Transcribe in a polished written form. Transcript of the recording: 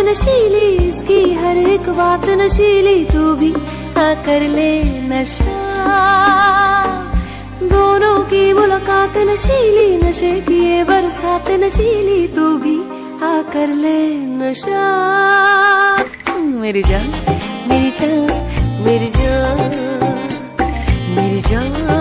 नशीली, इसकी हर एक बात नशीली, तू भी आकर ले नशा। दोनों की मुलाकात नशीली, नशे की ये बरसात नशीली, तू भी आकर ले नशा। मेरी जान, मेरी जान, मेरी जान, मेरी जान।